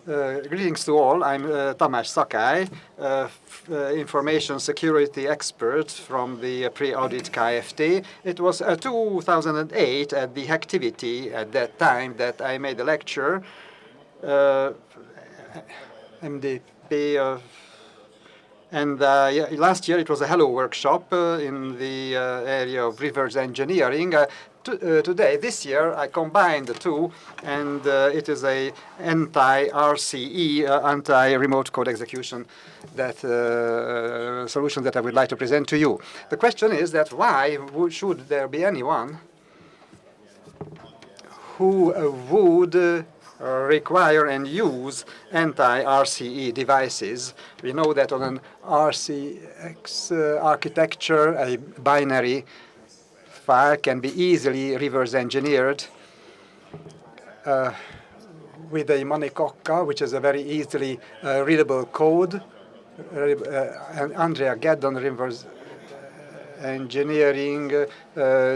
Greetings to all. I'm Tamas Szakaly, information security expert from the pre-audit KFT. It was 2008 at the Hacktivity at that time that I made a lecture, MDP, and last year it was a Hello workshop in the area of reverse engineering. This year, I combined the two, and it is a anti-RCE, anti-remote code execution, that solution that I would like to present to you. The question is that why should there be anyone who would require and use anti-RCE devices? We know that on an RCX architecture, a binary file can be easily reverse engineered with a Monikokka, which is a very easily readable code. And Andrea Gaddon reverse engineering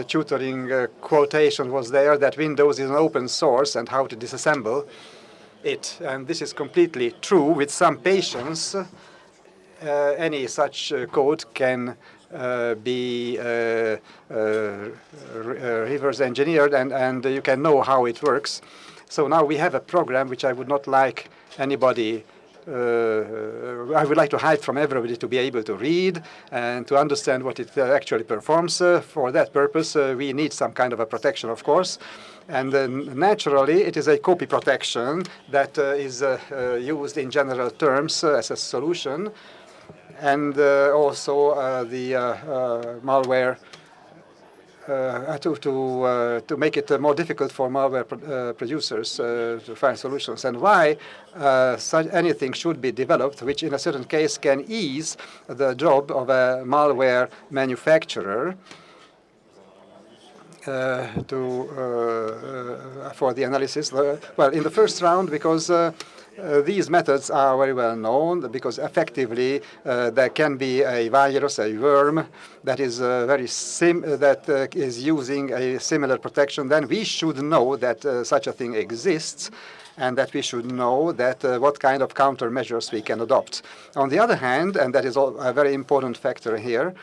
tutoring quotation was there that Windows is an open source and how to disassemble it. And this is completely true. With some patience, any such code can be reverse engineered, and you can know how it works. So now we have a program which I would not like anybody, I would like to hide from everybody to be able to read and to understand what it actually performs. For that purpose, we need some kind of a protection, of course. And naturally, it is a copy protection that is used in general terms as a solution. And also the malware, to make it more difficult for malware producers to find solutions. And why anything should be developed which in a certain case can ease the job of a malware manufacturer for the analysis. Well, in the first round, because these methods are very well known, because effectively there can be a virus, a worm that is is using a similar protection. Then we should know that such a thing exists, and that we should know that what kind of countermeasures we can adopt. On the other hand, and that is a very important factor here,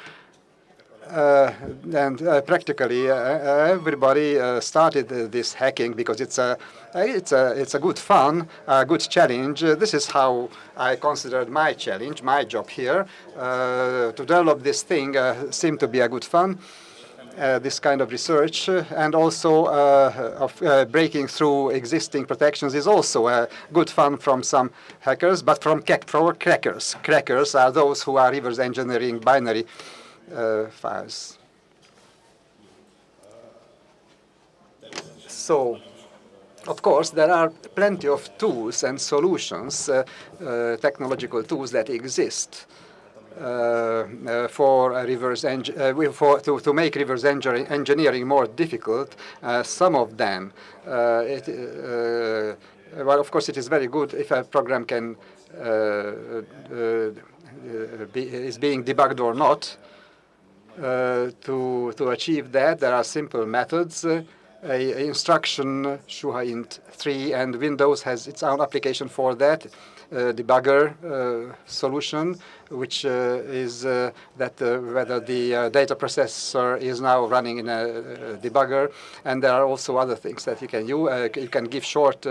and practically everybody started this hacking because it's a good fun, a good challenge. This is how I considered my challenge, my job here. To develop this thing seemed to be a good fun. This kind of research, and also of breaking through existing protections is also good fun from some hackers, but from crackers. Crackers are those who are reverse engineering binary files. So, of course, there are plenty of tools and solutions, technological tools that exist for reverse to make reverse engineering more difficult. Some of them, well, of course, it is very good if a program can is being debugged or not. To achieve that, there are simple methods. Instruction ShuhaInt 3, and Windows has its own application for that, debugger solution, which is that whether the data processor is now running in a debugger. And there are also other things that you can use. You can give short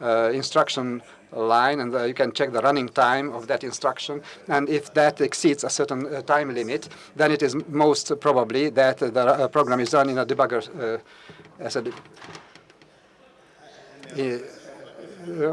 instruction line, and you can check the running time of that instruction. And if that exceeds a certain time limit, then it is most probably that the program is run in a debugger.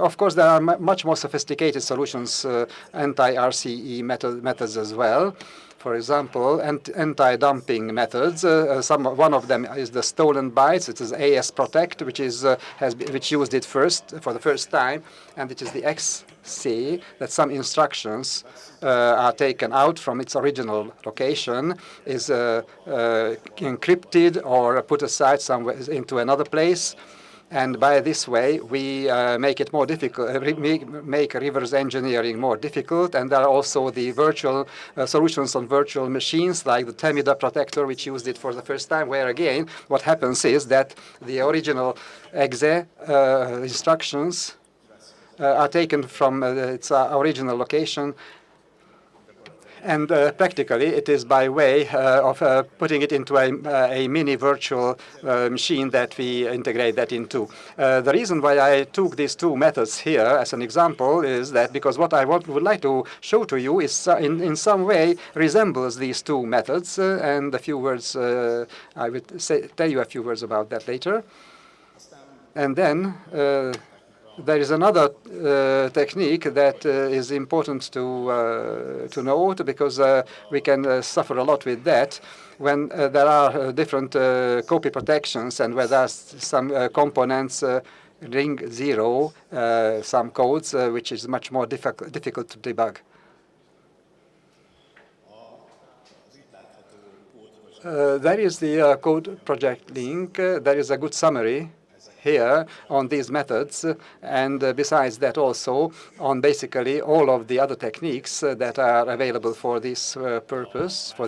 Of course, there are much more sophisticated solutions, anti-RCE methods as well. For example, anti-dumping methods. One of them is the stolen bytes. It is AS Protect, which used it for the first time, and it is the XC that some instructions are taken out from its original location, is encrypted or put aside somewhere into another place. And by this way, we make it more difficult, make reverse engineering more difficult. And there are also the virtual solutions on virtual machines, like the Temida protector, which used it for the first time, where again, what happens is that the original exe instructions are taken from its original location. And practically, it is by way of putting it into a mini virtual machine that we integrate that into. The reason why I took these two methods here as an example is that because what I would like to show to you is in some way resembles these two methods, and a few words, I will tell you a few words about that later. And then there is another technique that is important to note, because we can suffer a lot with that when there are different copy protections and where there's some components ring 0, some codes, which is much more difficult to debug. There is the code project link. There is a good summary here on these methods, and besides that also on basically all of the other techniques that are available for this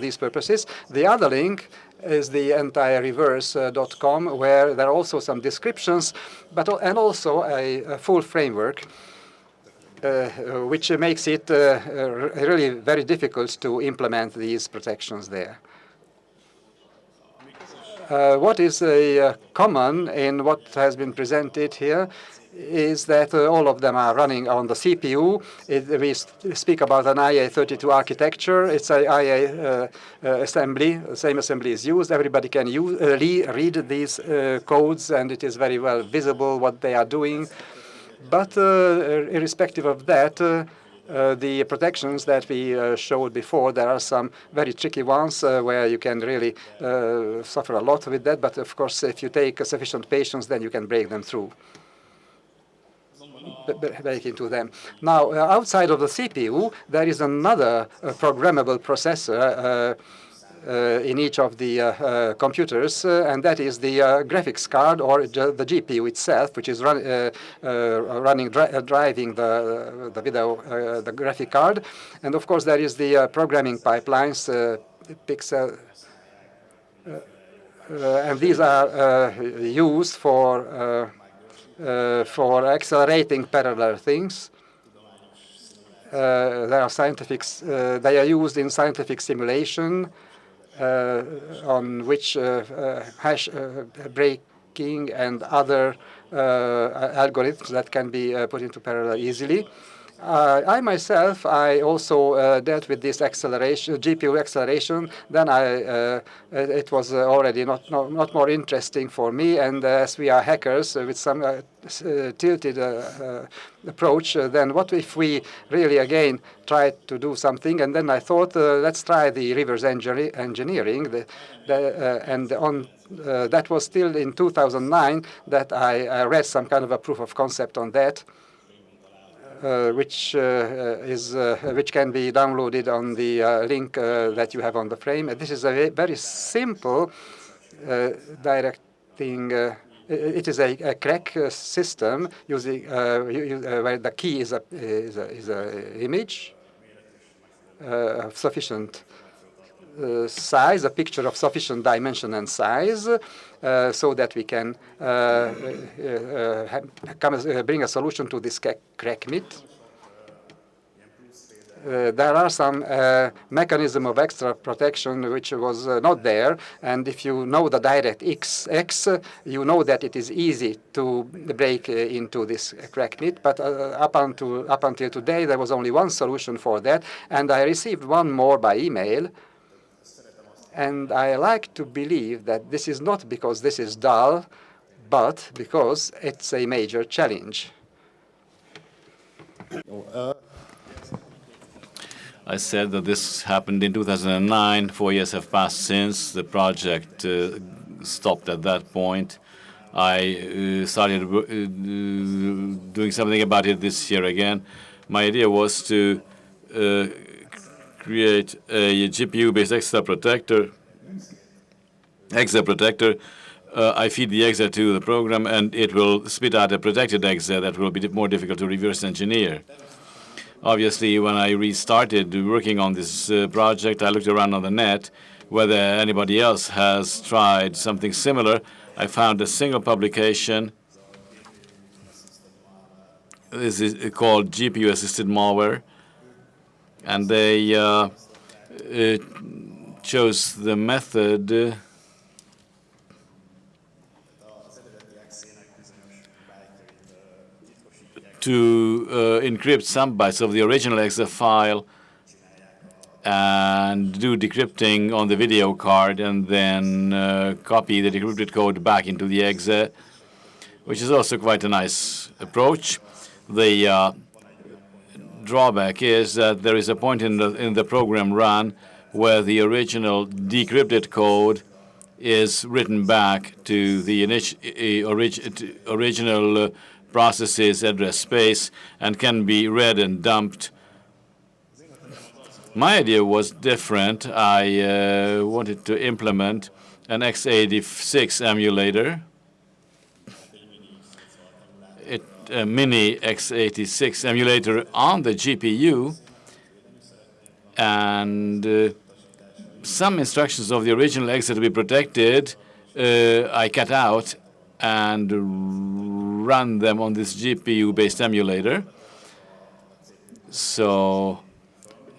these purposes. The other link is the anti-rce.com, where there are also some descriptions, and also a full framework, which makes it really very difficult to implement these protections there. What is common in what has been presented here is that all of them are running on the CPU. We speak about an IA32 architecture. It's an IA assembly. The same assembly is used. Everybody can read these codes, and it is very well visible what they are doing. But irrespective of that, the protections that we showed before, there are some very tricky ones where you can really suffer a lot with that. But of course, if you take sufficient patience, then you can break them through. Break into them. Now, outside of the CPU, there is another programmable processor in each of the computers, and that is the graphics card, or the GPU itself, which is driving the video, the graphic card. And of course, there is the programming pipelines, pixel, and these are used for accelerating parallel things. They are used in scientific simulation, on which hash breaking and other algorithms that can be put into parallel easily. I myself, I also dealt with this acceleration, GPU acceleration. Then it was already not more interesting for me. And as we are hackers with some tilted approach, then what if we really again try to do something? And then I thought, let's try the reverse engineering. That was still in 2009 that I read some kind of a proof of concept on that. Which can be downloaded on the link that you have on the frame. This is a very simple directing. It is a crack system using where the key is a image of sufficient size, a picture of sufficient dimension and size, so that we can bring a solution to this crack myth. There are some mechanism of extra protection which was not there, and if you know the direct X, you know that it is easy to break into this crack myth. But up until today, there was only one solution for that, and I received one more by email. And I like to believe that this is not because this is dull, but because it's a major challenge. I said that this happened in 2009. 4 years have passed since. The project stopped at that point. I started doing something about it this year again. My idea was to create a GPU-based exa protector. I feed the exa to the program, and it will spit out a protected exa that will be more difficult to reverse engineer. Obviously, when I restarted working on this project, I looked around on the net whether anybody else has tried something similar. I found a single publication This is called GPU-assisted malware, and they chose the method to encrypt some bytes of the original exe file and do decrypting on the video card, and then copy the decrypted code back into the exe, which is also quite a nice approach. The drawback is that there is a point in the program run where the original decrypted code is written back to the original process's address space and can be read and dumped. My idea was different. I wanted to implement an x86 emulator, a mini x86 emulator on the GPU, and some instructions of the original exe to be protected I cut out and run them on this GPU-based emulator. So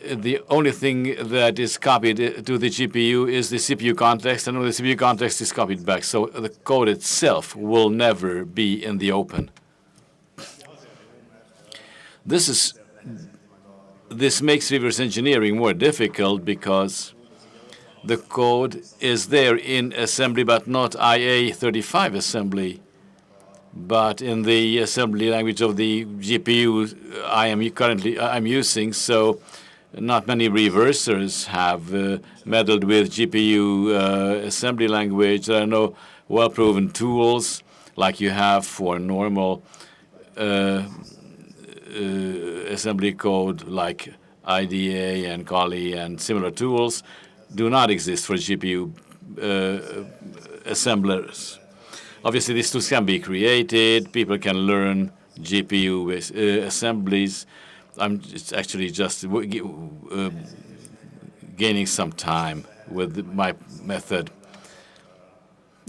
the only thing that is copied to the GPU is the CPU context, and the CPU context is copied back. So the code itself will never be in the open. This makes reverse engineering more difficult because the code is there in assembly, but not IA35 assembly, but in the assembly language of the GPU I'm using. So not many reversers have meddled with GPU assembly language. There are no well-proven tools like you have for normal assembly code, like IDA and Kali and similar tools do not exist for GPU assemblers. Obviously, these tools can be created. People can learn GPU assemblies. It's actually just gaining some time with my method.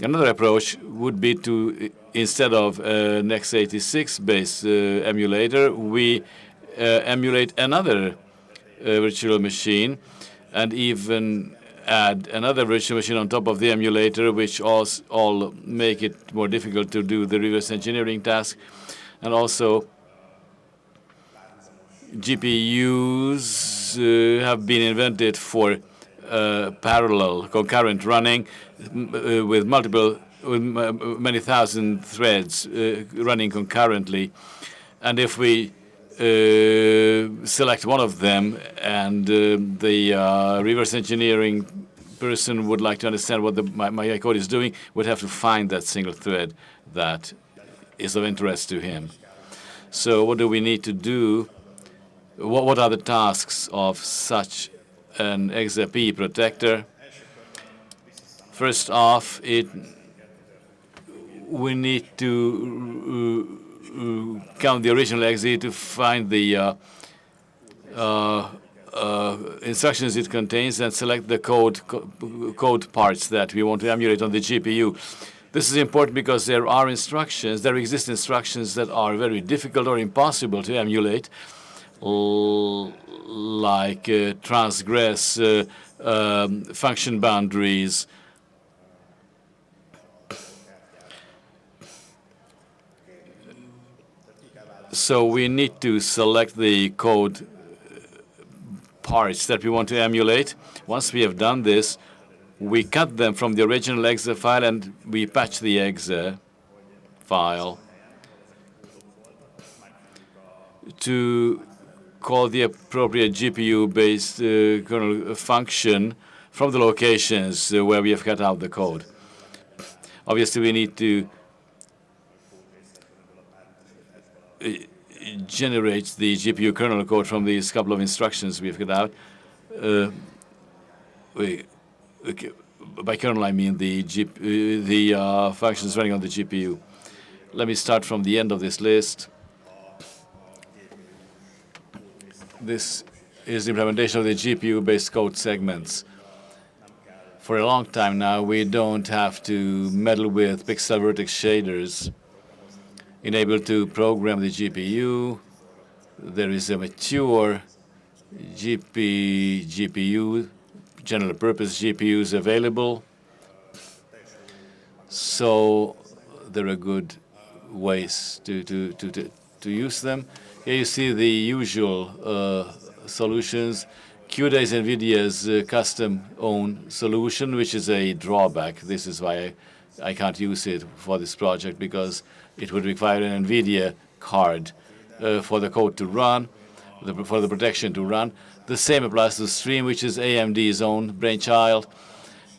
Another approach would be to, instead of an x86-based emulator, we emulate another virtual machine and even add another virtual machine on top of the emulator, which all make it more difficult to do the reverse engineering task. And also, GPUs have been invented for parallel, concurrent running with many thousand threads running concurrently. And if we select one of them, and the reverse engineering person would like to understand what my code is doing, would have to find that single thread that is of interest to him. So what do we need to do? What are the tasks of such an XRP protector? First off, we need to count the original exe to find the instructions it contains and select the code parts that we want to emulate on the GPU. This is important because there exist instructions that are very difficult or impossible to emulate, like transgress function boundaries. So we need to select the code parts that we want to emulate. Once we have done this, we cut them from the original exe file and we patch the exe file to call the appropriate GPU-based kernel function from the locations where we have cut out the code. Obviously, we need to generate the GPU kernel code from these couple of instructions we have cut out. By kernel, I mean the functions running on the GPU. Let me start from the end of this list. This is the implementation of the GPU-based code segments. For a long time now, we don't have to meddle with pixel vertex shaders. enabled to program the GPU. There is a mature GPGPU, general purpose GPUs available. So there are good ways to use them. Here you see the usual solutions. CUDA is nVidia's custom-owned solution, which is a drawback. This is why I can't use it for this project, because it would require an nVidia card for the code to run, for the protection to run. The same applies to Stream, which is AMD's own brainchild.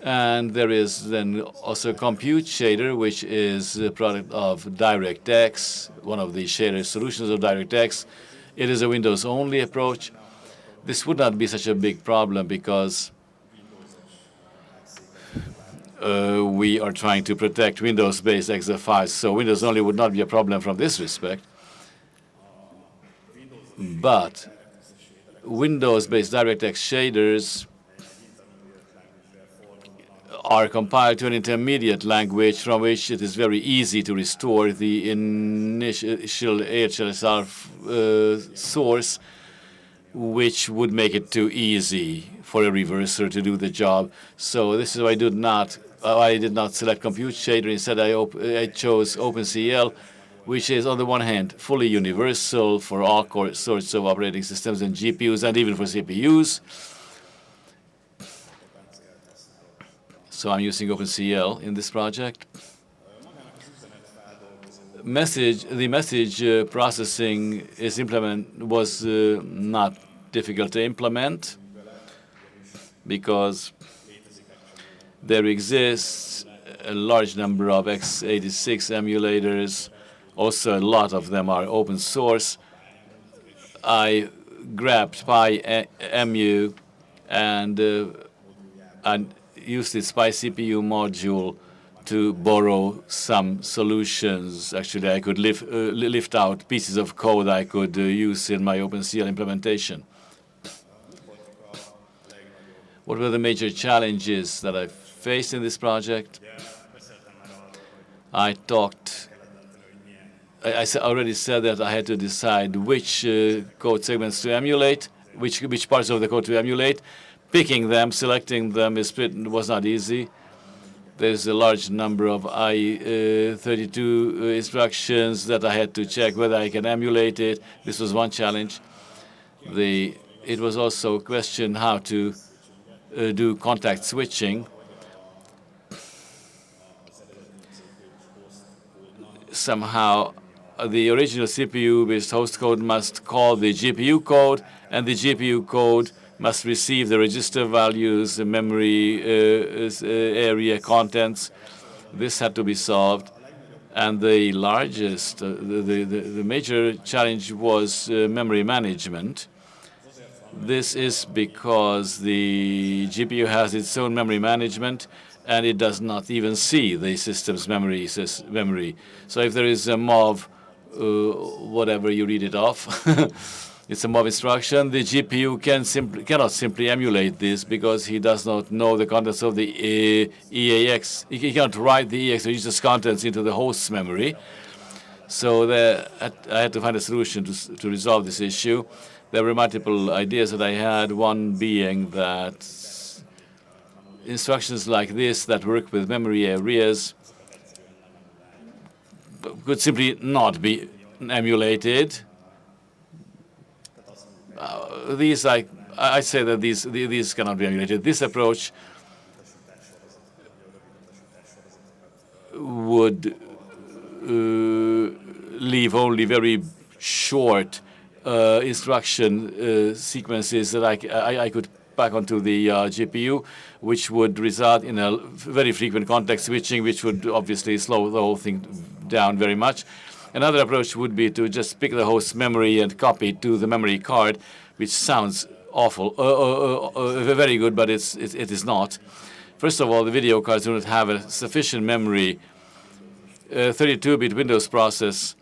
And there is then also Compute Shader, which is a product of DirectX, one of the shader solutions of DirectX. It is a Windows-only approach. This would not be such a big problem because we are trying to protect Windows-based exe files, so Windows-only would not be a problem from this respect. But Windows-based DirectX shaders are compiled to an intermediate language from which it is very easy to restore the initial HLSR source, which would make it too easy for a reverser to do the job. So this is why I did not select Compute Shader. Instead, I chose OpenCL, which is, on the one hand, fully universal for all sorts of operating systems and GPUs, and even for CPUs. So I'm using OpenCL in this project. The message processing was not difficult to implement because there exists a large number of x86 emulators. Also, a lot of them are open source. I grabbed PyEmu and used the SpyCPU module to borrow some solutions. Actually, I could lift out pieces of code I could use in my OpenCL implementation. What were the major challenges that I faced in this project? I already said that I had to decide which code segments to emulate, which parts of the code to emulate. Picking them, selecting them was not easy. There's a large number of I32 instructions that I had to check whether I can emulate it. This was one challenge. It was also a question how to do contact switching. Somehow, the original CPU-based host code must call the GPU code, and the GPU code must receive the register values, the memory area contents. This had to be solved. And the largest, the major challenge was memory management. This is because the GPU has its own memory management, and it does not even see the system's memory. So if there is a MOV, whatever you read it off, it's a MOV instruction. The GPU cannot simply emulate this because he does not know the contents of the EAX. He cannot write the EAX register's contents into the host's memory. So I had to find a solution to resolve this issue. There were multiple ideas that I had, one being that instructions like this that work with memory areas could simply not be emulated. I say that these cannot be emulated. This approach would leave only very short instruction sequences that I could pack onto the GPU, which would result in a very frequent context switching, which would obviously slow the whole thing down very much. Another approach would be to just pick the host's memory and copy it to the memory card, which sounds awful, very good, but it is not. First of all, the video cards do not have a sufficient memory. 32-bit Windows process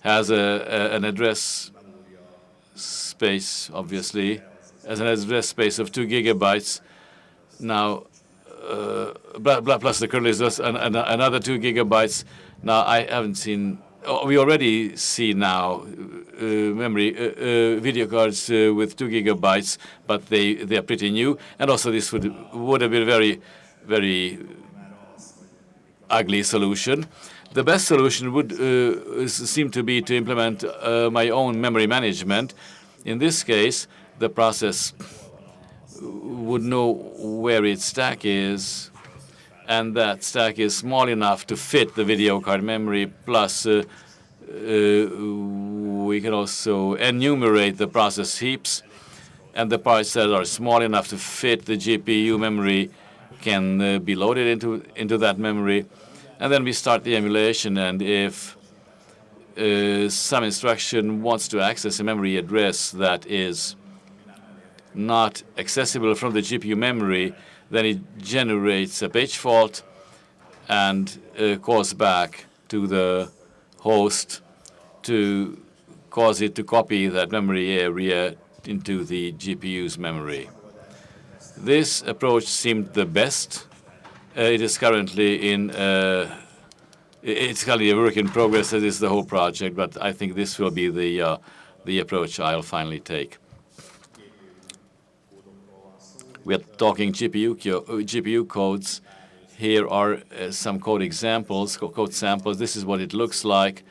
has an address space, obviously, as an address space of 2 gigabytes. Now, plus the kernel is just another 2 gigabytes. Now, I haven't seen we already see now memory video cards with 2 gigabytes, but they are pretty new. And also this would have been a very ugly solution. The best solution would seem to be to implement my own memory management. In this case, the process would know where its stack is, and that stack is small enough to fit the video card memory. Plus, we can also enumerate the process heaps, and the parts that are small enough to fit the GPU memory can be loaded into that memory. And then we start the emulation, and if some instruction wants to access a memory address that is not accessible from the GPU memory, then it generates a page fault and calls back to the host to cause it to copy that memory area into the GPU's memory. This approach seemed the best. It is currently it's currently a work in progress. That is the whole project, but I think this will be the approach I'll finally take. We are talking GPU codes. Here are some code examples, code samples. This is what it looks like.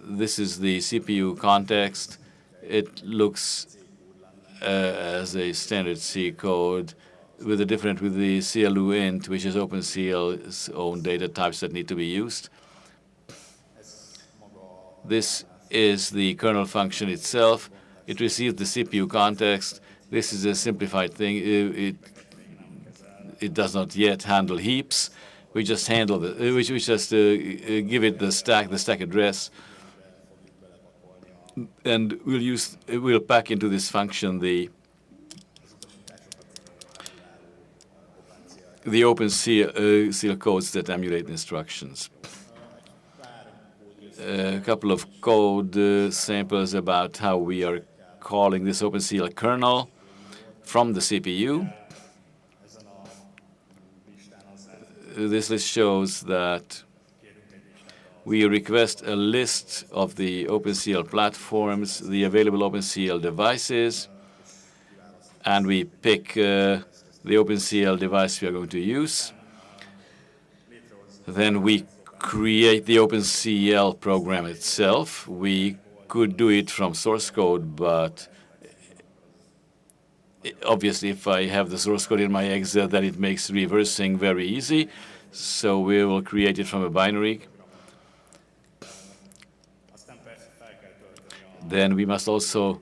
This is the CPU context. It looks as a standard C code with the CLU int, which is OpenCL's own data types that need to be used. This is the kernel function itself. It receives the CPU context. This is a simplified thing. It does not yet handle heaps. We just handle we just give it the stack address, and we'll pack into this function the OpenCL codes that emulate the instructions. A couple of code samples about how we are calling this OpenCL kernel from the CPU. This list shows that we request a list of the OpenCL platforms, the available OpenCL devices, and we pick the OpenCL device we are going to use. Then we create the OpenCL program itself. We could do it from source code, but obviously if I have the source code in my exe, then it makes reversing very easy. So we will create it from a binary. Then we must also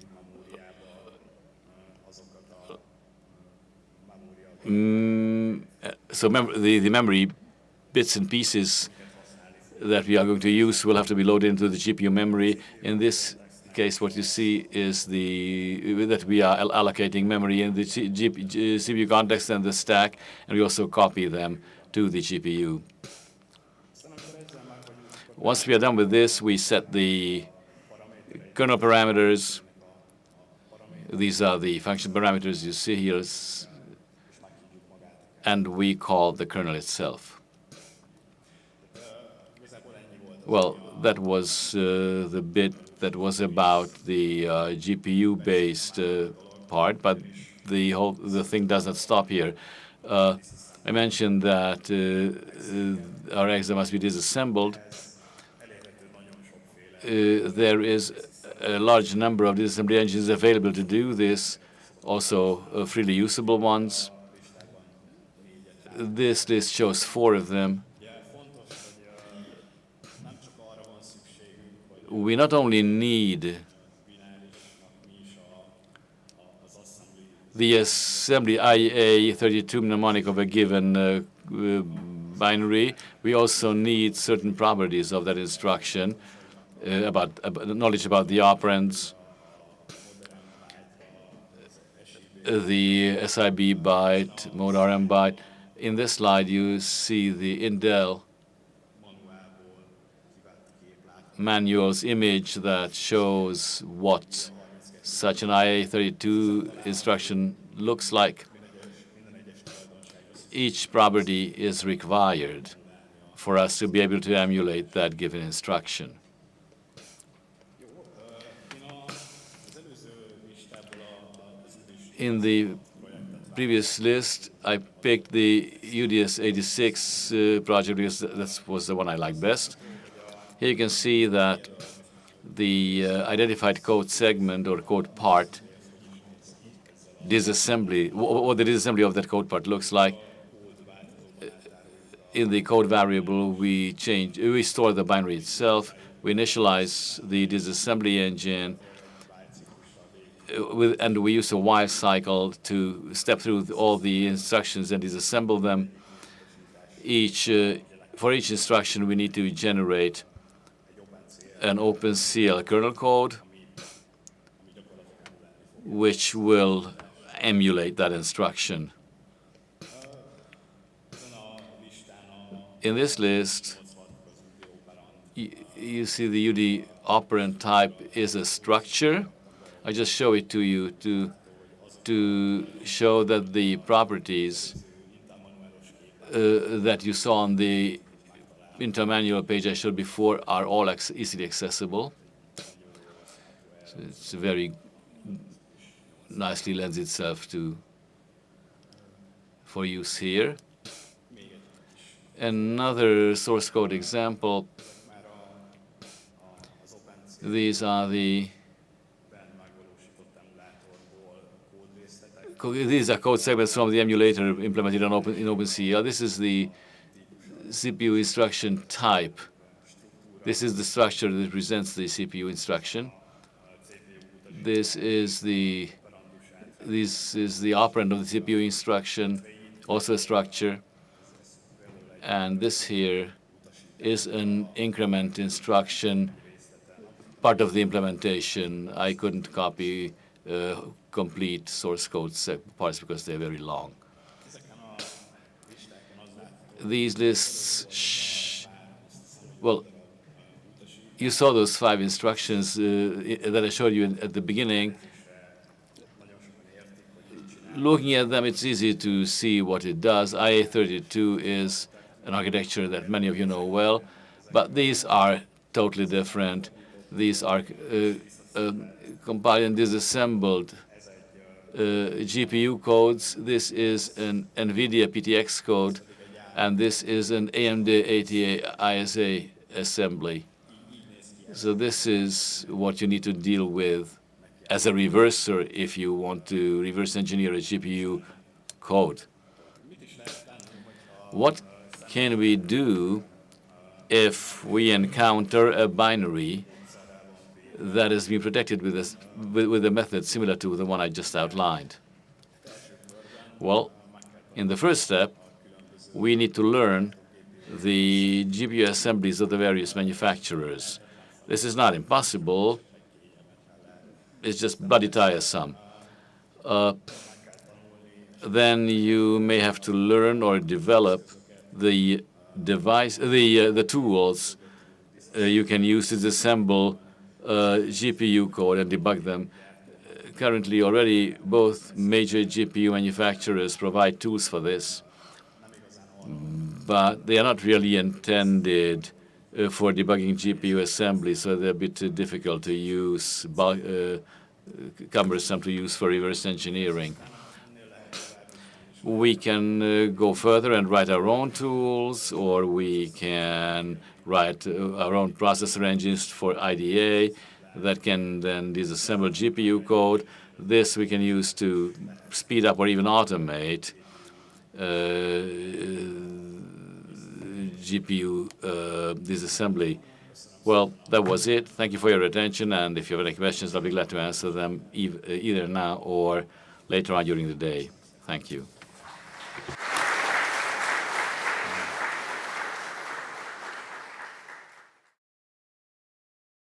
the memory bits and pieces that we are going to use will have to be loaded into the GPU memory. In this case, what you see is that we are allocating memory in the CPU context and the stack, and we also copy them to the GPU. Once we are done with this, we set the kernel parameters. These are the function parameters you see here, and we call the kernel itself. Well, that was the bit that was about the GPU-based part, but the thing does not stop here. I mentioned that our exe must be disassembled. There is a large number of disassembly engines available to do this, also freely usable ones. This list shows 4 of them. We not only need the assembly IA32 mnemonic of a given binary, we also need certain properties of that instruction, about knowledge about the operands, the SIB byte, mode RM byte. In this slide, you see the Intel manual's image that shows what such an IA32 instruction looks like. Each property is required for us to be able to emulate that given instruction. In the previous list, I picked the UDS 86 project because that was the one I liked best. Here you can see that the identified code segment or code part disassembly, what the disassembly of that code part looks like. In the code variable, we store the binary itself. We initialize the disassembly engine, and we use a while cycle to step through all the instructions and disassemble them. For each instruction, we need to generate an OpenCL kernel code, which will emulate that instruction. In this list, you see the UD operand type is a structure. I just show it to you to show that the properties that you saw on the intermanual page I showed before are all easily accessible. So it's very nicely lends itself for use here. Another source code example. These are code segments from the emulator implemented in OpenCL. This is the CPU instruction type. This is the structure that represents the CPU instruction. This is the operand of the CPU instruction, also a structure. And this here is an increment instruction, part of the implementation. I couldn't copy complete source code parts because they're very long. These lists, well, you saw those 5 instructions that I showed you at the beginning. Looking at them, it's easy to see what it does. IA32 is an architecture that many of you know well, but these are totally different. These are compiled and disassembled GPU codes. This is an nVidia PTX code, and this is an AMD ATA ISA assembly. So this is what you need to deal with as a reverser if you want to reverse engineer a GPU code. What can we do if we encounter a binary that is being protected with a method similar to the one I just outlined? Well, in the first step, we need to learn the GPU assemblies of the various manufacturers. This is not impossible. It's just bloody tiresome. Then you may have to learn or develop the tools you can use to disassemble GPU code and debug them. Currently, already both major GPU manufacturers provide tools for this, but they are not really intended for debugging GPU assembly, so they're a bit difficult to use, cumbersome to use for reverse engineering. We can go further and write our own tools, or we can write our own processor engines for IDA that can then disassemble GPU code. This we can use to speed up or even automate GPU disassembly. Well, that was it. Thank you for your attention, and if you have any questions, I'll be glad to answer them either now or later on during the day. Thank you.